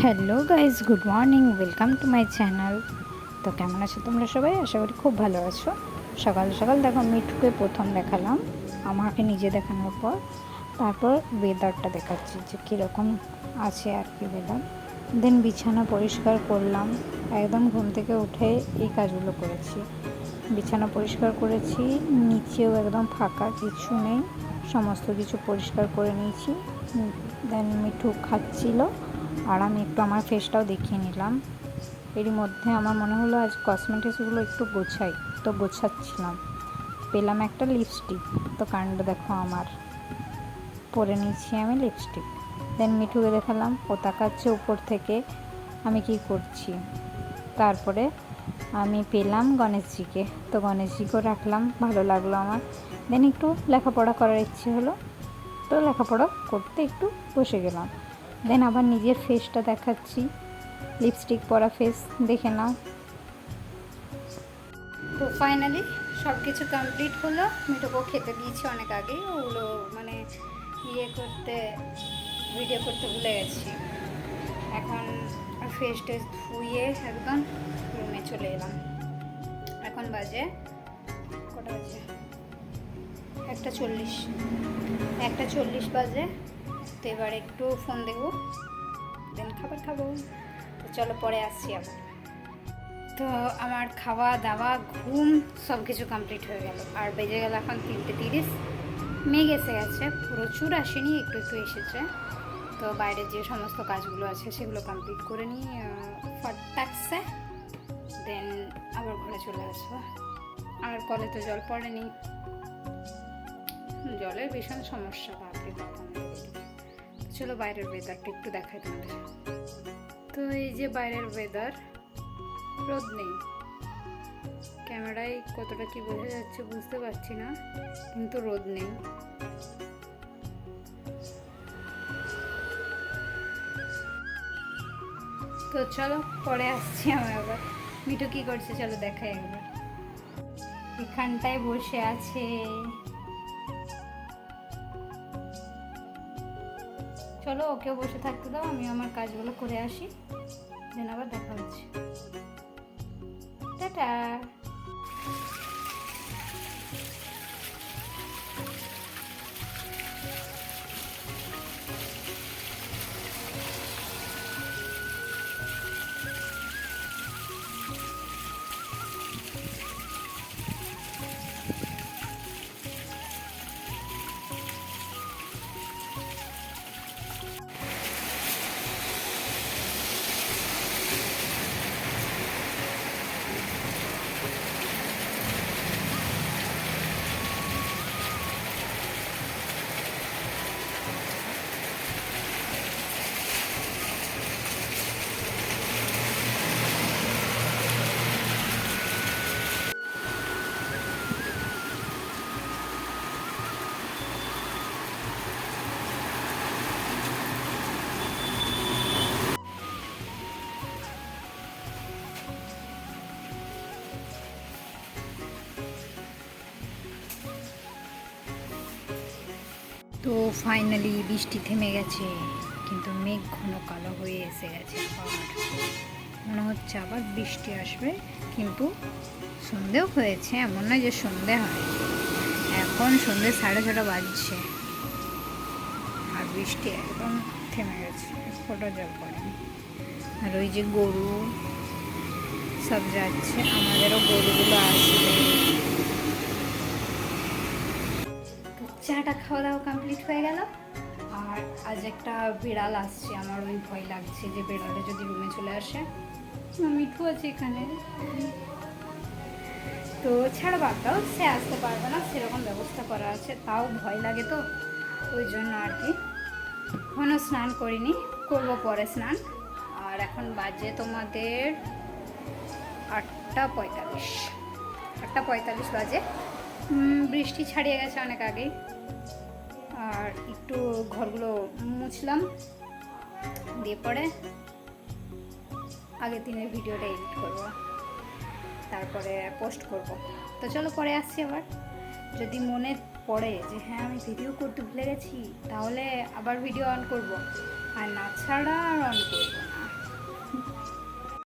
Hello guys, good morning, welcome to my channel. তো কেমন আছো তোমরা সবাই? আশা করি খুব ভালো আছো। সকাল সকাল দেখো মিঠুকে প্রথম দেখালাম, আমাকে নিজে দেখানোর পর তারপর ওয়েদারটা দেখাচ্ছি যে কীরকম আছে আর কি ওয়েদার। দেন বিছানা পরিষ্কার করলাম, একদম ঘুম থেকে উঠে এই কাজগুলো করেছি। বিছানা পরিষ্কার করেছি, নিচেও একদম ফাঁকা, কিছু নেই, সমস্ত কিছু পরিষ্কার করে নিয়েছি। দেন মিঠু খাচ্ছিল আর আমি একটু আমার ফেসটাও দেখিয়ে নিলাম। এরই মধ্যে আমার মনে হলো আজ কসমেটিক্সগুলো একটু গোছাই, তো গোছাচ্ছিলাম, পেলাম একটা লিপস্টিক। তো কাণ্ড দেখো আমার, পরে নিয়েছি আমি লিপস্টিক। দেন মিঠুকে দেখালাম, ও তাকাচ্ছে উপর থেকে আমি কি করছি। তারপরে আমি পেলাম গণেশজিকে, তো গণেশজিকেও রাখলাম, ভালো লাগলো আমার। দেন একটু লেখাপড়া করার ইচ্ছে হলো, তো লেখাপড়া করতে একটু বসে গেলাম। দেন আবার নিজের ফেসটা দেখাচ্ছি, লিপস্টিক পরা ফেস দেখে নাও। তো ফাইনালি সব কিছু কমপ্লিট হলো। মিঠুকেও খেতে দিয়েছি অনেক আগেই, ওগুলো মানে ভিডিও করতে ভুলে গেছি। এখন ফেস টেস ধুয়ে একদম রুমে চলে এলাম। এখন বাজে কটা বাজে? 1:40 বাজে। তো এবার একটু ফোন দেখবো, দেন খাবার খাবো। তো চলো পরে আসছি আবার। তো আমার খাওয়া দাওয়া ঘুম সব কিছু কমপ্লিট হয়ে গেল, আর বেজে গেল এখন 3:30। মেঘ এসে গেছে, প্রচুর আসেনি, একটু একটু এসেছে। তো বাইরের যে সমস্ত কাজগুলো আছে সেগুলো কমপ্লিট করে নিই ফটাকসে, দেন আবার ঘরে চলে আসবো। আর কলে তো জল পড়েনি, জলের ভীষণ সমস্যা, বাপরে বাপ আমাদের এদিকে। চলো বাইরের ওয়েদারটা একটু দেখাই তোমাদের। তো এই যে বাইরের ওয়েদার, রোদ নেই, ক্যামেরায় কতটা কি বোঝা যাচ্ছে বুঝতে পারছি না, কিন্তু রোদ নেই। তো চলো পরে আসছি আমি আবার। মিঠু কি করছে চলো দেখাই একবার। এখানটায় বসে আছে, চলো ওকেও বসে থাকতে দাও, আমি আমার কাজগুলো করে আসি, দেন আবার দেখা হচ্ছে। টাটা। তো ফাইনালি বৃষ্টি থেমে গেছে, কিন্তু মেঘ ঘন কালো হয়ে এসে গেছে। আবার মনে হচ্ছে আবার বৃষ্টি আসবে, কিন্তু সন্ধেও হয়েছে, এমন নয় যে সন্ধে হয়। এখন সন্ধে 6:30 বাজছে, আর বৃষ্টি একদম থেমে গেছে, ফোঁটা জল পড়েনি। আর ওই যে গরু সব যাচ্ছে, আমাদেরও গরুগুলো আসবে। চাটা খাওয়া দাওয়া কমপ্লিট হয়ে গেল। আর আজ একটা বিড়াল আসছে, আমার ওই ভয় লাগছে যে বিড়ালটা যদি রুমে চলে আসে। মিঠু আছে এখানে, তো ছাড়া বাদ দাও, সে আসতে পারবে না, সেরকম ব্যবস্থা করা আছে, তাও ভয় লাগে, তো ওই জন্য আর কি এখনও স্নান করিনি, করবো পরে স্নান। আর এখন বাজে তোমাদের 8:45 বাজে। বৃষ্টি ছাড়িয়ে গেছে অনেক আগেই। আর একটু ঘরগুলো মুছলাম, দিয়ে পরে আগের দিনের ভিডিওটা এডিট করব, তারপরে পোস্ট করব। তো চলো পরে আসছি আবার। যদি মনে পড়ে যে হ্যাঁ আমি ভিডিও করতে ভুলে গেছি, তাহলে আবার ভিডিও অন করব, আর না ছাড়া আর অন করব।